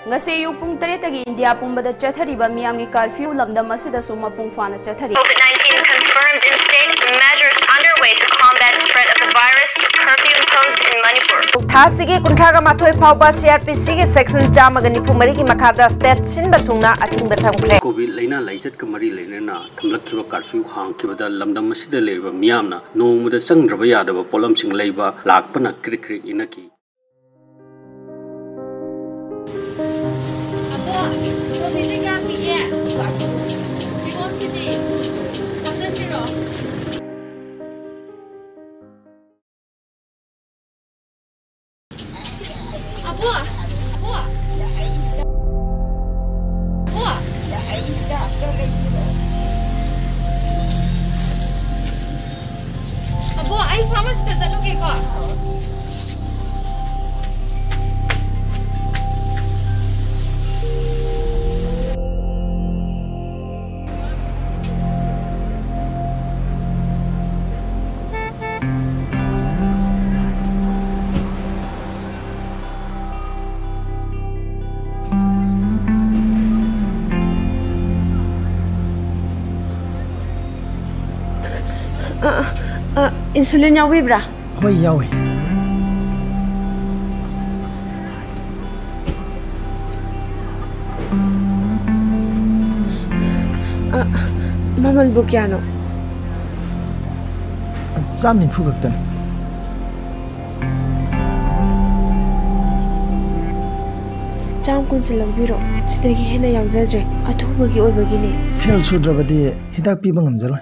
ngase yu pung tagi India pumbada chathariba miyamgi curfew lamdam asida suma pung fana chathari. COVID-19 confirmed in state measures underway to combat spread of the virus. Curfew imposed in Manipur. Thasigi kuntraga mathoi phauba CRPC gi section jamagani pumari gi makada state sin bathungna ating bathamkle. COVID laina laisat kamari laina thamlakhiba curfew hangkibada lamdam asida leriba miyamna nongmuda sangraba yadaba polam sing leiba lakpana krik inaki. Insulin yawi bra? Hoi yawi. Mamal bukyano. Samni fugaktan. Jam kunsil biro. Sidagi hena yauzadre. Atubagi oibagini. Sel sudrabadi hidak piba ngamjaroi.